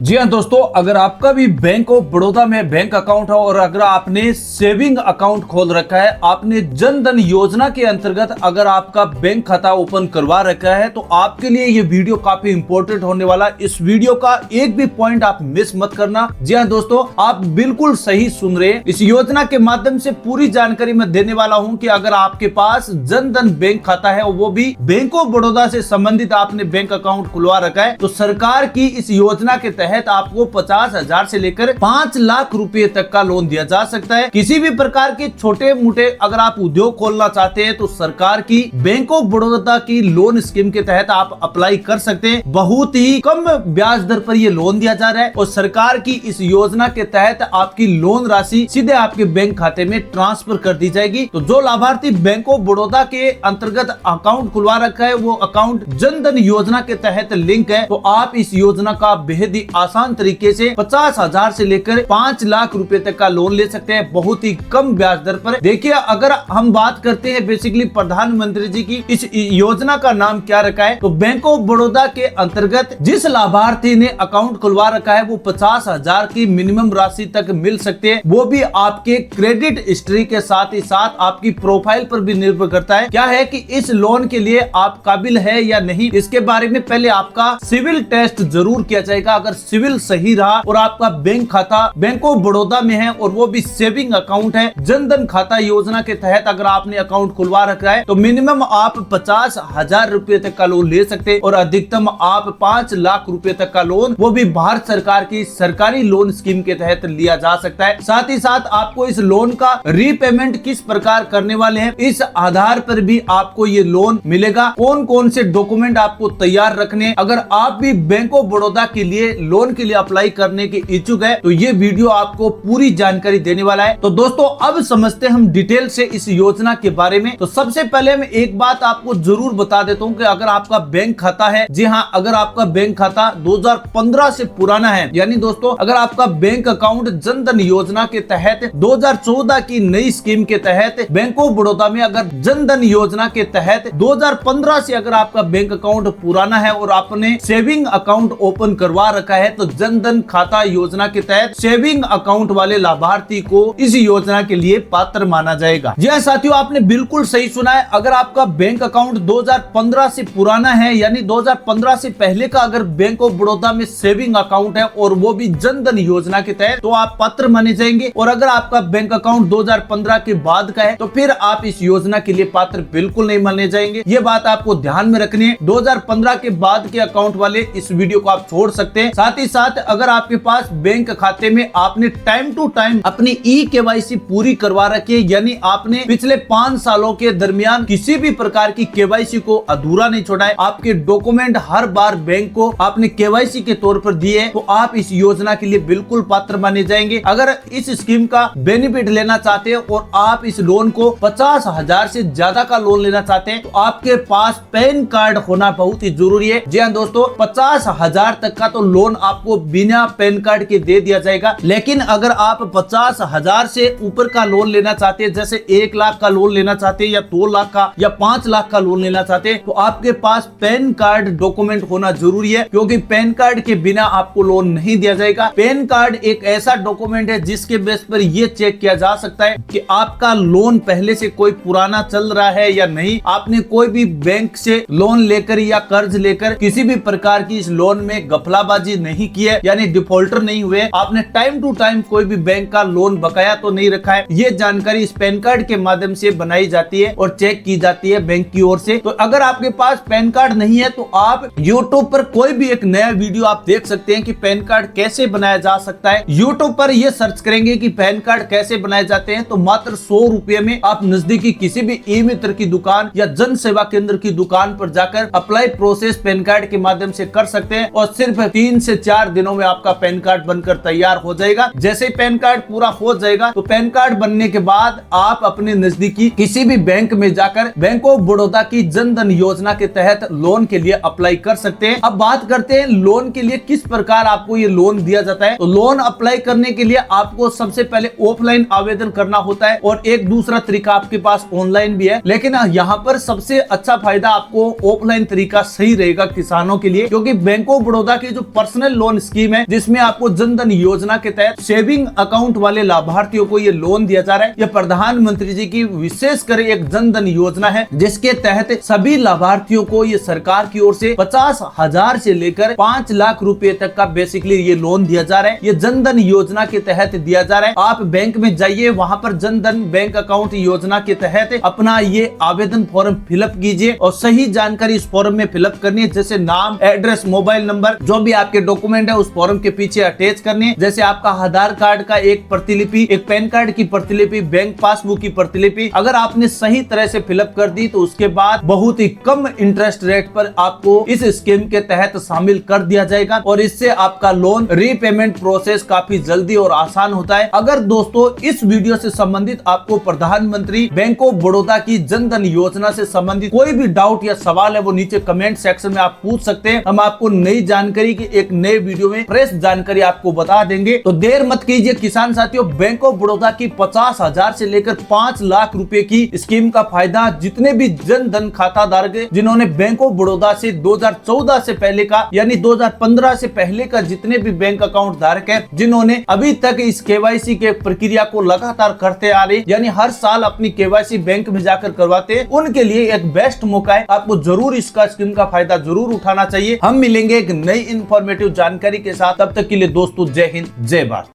जी हाँ दोस्तों, अगर आपका भी बैंक ऑफ बड़ौदा में बैंक अकाउंट है और अगर आपने सेविंग अकाउंट खोल रखा है, आपने जन धन योजना के अंतर्गत अगर आपका बैंक खाता ओपन करवा रखा है, तो आपके लिए ये वीडियो काफी इंपॉर्टेंट होने वाला। इस वीडियो का एक भी पॉइंट आप मिस मत करना। जी हाँ दोस्तों, आप बिल्कुल सही सुन रहे हैं। इस योजना के माध्यम से पूरी जानकारी मैं देने वाला हूँ कि अगर आपके पास जन धन बैंक खाता है, वो भी बैंक ऑफ बड़ौदा से संबंधित आपने बैंक अकाउंट खुलवा रखा है, तो सरकार की इस योजना के तहत आपको 50,000 से लेकर 5 लाख रुपए तक का लोन दिया जा सकता है। किसी भी प्रकार के छोटे मोटे अगर आप उद्योग खोलना चाहते हैं, तो सरकार की बैंक ऑफ बड़ौदा की लोन स्कीम के तहत आप अप्लाई कर सकते हैं। बहुत ही कम ब्याज दर पर ये लोन दिया जा रहा है और सरकार की इस योजना के तहत आपकी लोन राशि सीधे आपके बैंक खाते में ट्रांसफर कर दी जाएगी। तो जो लाभार्थी बैंक ऑफ बड़ौदा के अंतर्गत अकाउंट खुलवा रखा है, वो अकाउंट जन धन योजना के तहत लिंक है, तो आप इस योजना का बेहद ही आसान तरीके से 50,000 से लेकर 5 लाख रुपए तक का लोन ले सकते हैं, बहुत ही कम ब्याज दर पर। देखिए, अगर हम बात करते हैं बेसिकली प्रधानमंत्री जी की इस योजना का नाम क्या रखा है, तो बैंक ऑफ बड़ौदा के अंतर्गत जिस लाभार्थी ने अकाउंट खुलवा रखा है, वो 50,000 की मिनिमम राशि तक मिल सकते हैं। वो भी आपके क्रेडिट हिस्ट्री के साथ ही साथ आपकी प्रोफाइल पर भी निर्भर करता है। क्या है कि इस लोन के लिए आप काबिल है या नहीं, इसके बारे में पहले आपका सिविल टेस्ट जरूर किया जाएगा। अगर सिविल सही रहा और आपका बैंक खाता बैंक ऑफ बड़ौदा में है और वो भी सेविंग अकाउंट है, जन धन खाता योजना के तहत अगर आपने अकाउंट खुलवा रखा है, तो मिनिमम आप 50,000 रुपए तक का लोन ले सकते हैं और अधिकतम आप 5 लाख रुपए तक का लोन, वो भी भारत सरकार की सरकारी लोन स्कीम के तहत लिया जा सकता है। साथ ही साथ आपको इस लोन का रीपेमेंट किस प्रकार करने वाले हैं, इस आधार पर भी आपको ये लोन मिलेगा। कौन कौन से डॉक्यूमेंट आपको तैयार रखने, अगर आप भी बैंक ऑफ बड़ौदा के लिए लोन के लिए अप्लाई करने के इच्छुक है, तो ये वीडियो आपको पूरी जानकारी देने वाला है। तो दोस्तों, अब समझते हैं हम डिटेल से इस योजना के बारे में। तो सबसे पहले मैं एक बात आपको जरूर बता देता हूँ कि अगर आपका बैंक खाता है, जी हाँ, अगर आपका बैंक खाता 2015 से पुराना है, यानी दोस्तों अगर आपका बैंक अकाउंट जन धन योजना के तहत 2014 की नई स्कीम के तहत बैंक ऑफ बड़ौदा में अगर जन धन योजना के तहत 2015 से अगर आपका बैंक अकाउंट पुराना है और आपने सेविंग अकाउंट ओपन करवा रखा है, तो जन धन खाता योजना के तहत सेविंग अकाउंट वाले लाभार्थी को इस योजना के लिए पात्र माना जाएगा। जी हाँ साथियों, आपने बिल्कुल सही सुना है। अगर आपका बैंक अकाउंट 2015 से पुराना है, यानी 2015 से पहले का अगर बैंक ऑफ बड़ौदा में सेविंग अकाउंट है और वो भी जन धन योजना के तहत, तो आप पात्र माने जाएंगे। और अगर आपका बैंक अकाउंट 2015 के बाद का है, तो फिर आप इस योजना के लिए पात्र बिल्कुल नहीं माने जाएंगे। ये बात आपको ध्यान में रखनी है। 2015 के बाद के अकाउंट वाले इस वीडियो को आप छोड़ सकते हैं। साथ ही साथ अगर आपके पास बैंक खाते में आपने टाइम टू टाइम अपनी KYC पूरी करवा रखी है, यानी आपने पिछले 5 सालों के दरमियान किसी भी प्रकार की KYC को अधूरा नहीं छोड़ा है, आपके डॉक्यूमेंट हर बार बैंक को आपने KYC के तौर पर दिए, तो आप इस योजना के लिए बिल्कुल पात्र माने जाएंगे। अगर इस स्कीम का बेनिफिट लेना चाहते हैं और आप इस लोन को 50,000 से ज्यादा का लोन लेना चाहते हैं, तो आपके पास पैन कार्ड होना बहुत ही जरूरी है। जी हाँ दोस्तों, 50,000 तक का तो लोन आपको बिना पैन कार्ड के दे दिया जाएगा। लेकिन अगर आप 50,000 से ऊपर का लोन लेना चाहते हैं, जैसे 1 लाख का लोन लेना चाहते हैं या 2 लाख का या 5 लाख का लोन लेना चाहते हैं, तो आपके पास पैन कार्ड डॉक्यूमेंट होना जरूरी है, क्योंकि पैन कार्ड के बिना आपको लोन नहीं दिया जाएगा। पैन कार्ड एक ऐसा डॉक्यूमेंट है जिसके बेस पर यह चेक किया जा सकता है कि आपका लोन पहले से कोई पुराना चल रहा है या नहीं, आपने कोई भी बैंक से लोन लेकर या कर्ज लेकर किसी भी प्रकार की इस लोन में गफलाबाजी नहीं की है, यानी डिफॉल्टर नहीं हुए, आपने टाइम टू टाइम कोई भी बैंक का लोन बकाया तो नहीं रखा है। ये जानकारी इस पैन कार्ड के माध्यम से बनाई जाती है और चेक की जाती है बैंक की ओर से। तो अगर आपके पास पैन कार्ड नहीं है, तो आप YouTube पर कोई भी एक नया वीडियो आप देख सकते हैं कि पैन कार्ड कैसे बनाया जा सकता है। YouTube पर ये सर्च करेंगे कि पैन कार्ड कैसे बनाए जाते हैं, तो मात्र 100 रुपए में आप नजदीकी किसी भी ई-मित्र की दुकान या जन सेवा केंद्र की दुकान पर जाकर अप्लाई प्रोसेस पैन कार्ड के माध्यम से कर सकते हैं और सिर्फ 3 से 4 दिनों में आपका पैन कार्ड बनकर तैयार हो जाएगा। जैसे ही पैन कार्ड पूरा हो जाएगा, तो पैन कार्ड बनने के बाद आप अपने नजदीकी किसी भी बैंक में जाकर बैंक ऑफ बड़ौदा की जन धन योजना के तहत लोन के लिए अप्लाई कर सकते हैं। अब बात करते हैं लोन के लिए किस प्रकार आपको ये लोन दिया जाता है। तो लोन अप्लाई करने के लिए आपको सबसे पहले ऑफलाइन आवेदन करना होता है और एक दूसरा तरीका आपके पास ऑनलाइन भी है, लेकिन यहाँ पर सबसे अच्छा फायदा आपको ऑफलाइन तरीका सही रहेगा किसानों के लिए, क्योंकि बैंक ऑफ बड़ौदा की जो पर्सनल नेशनल लोन स्कीम है, जिसमें आपको जनधन योजना के तहत सेविंग अकाउंट वाले लाभार्थियों को ये लोन दिया जा रहा है। ये प्रधानमंत्री जी की विशेष कर एक जनधन योजना है, जिसके तहत सभी लाभार्थियों को ये सरकार की ओर से 50,000 से लेकर 5 लाख रुपए तक का बेसिकली ये लोन दिया जा रहा है। ये जनधन योजना के तहत दिया जा रहा है। आप बैंक में जाइए, वहां पर जनधन बैंक अकाउंट योजना के तहत अपना ये आवेदन फॉर्म फिलअप कीजिए और सही जानकारी इस फॉर्म में फिलअप करनी है, जैसे नाम, एड्रेस, मोबाइल नंबर, जो भी आपके डॉक्यूमेंट है उस फॉर्म के पीछे अटैच करने हैं। जैसे आपका आधार कार्ड का एक प्रतिलिपि, एक पैन कार्ड की प्रतिलिपि, बैंक पासबुक की प्रतिलिपि, अगर आपने सही तरह से फिलअप कर दी तो उसके बाद बहुत ही कम इंटरेस्ट रेट पर आपको इस स्कीम के तहत शामिल कर दिया जाएगा और इससे आपका लोन रीपेमेंट प्रोसेस काफी जल्दी और आसान होता है। अगर दोस्तों इस वीडियो से संबंधित आपको प्रधानमंत्री बैंक ऑफ बड़ौदा की जनधन योजना से संबंधित कोई भी डाउट या सवाल है, वो नीचे कमेंट सेक्शन में आप पूछ सकते हैं। हम आपको नई जानकारी की एक नए वीडियो में फ्रेश जानकारी आपको बता देंगे। तो देर मत कीजिए किसान साथियों, बैंक ऑफ बड़ौदा की 50,000 से लेकर 5 लाख रुपए की स्कीम का फायदा जितने भी जनधन खाता धारक है, जिन्होंने बैंक ऑफ बड़ौदा से 2014 से पहले का यानी 2015 से पहले का जितने भी बैंक अकाउंट धारक है, जिन्होंने अभी तक इस केवाईसी के प्रक्रिया को लगातार करते आ रहे, यानी हर साल अपनी केवाईसी बैंक में जाकर करवाते हैं, उनके लिए एक बेस्ट मौका है। आपको जरूर इसका स्कीम का फायदा जरूर उठाना चाहिए। हम मिलेंगे एक नई इंफॉर्मेटिव जानकारी के साथ, तब तक के लिए दोस्तों जय हिंद, जय भारत।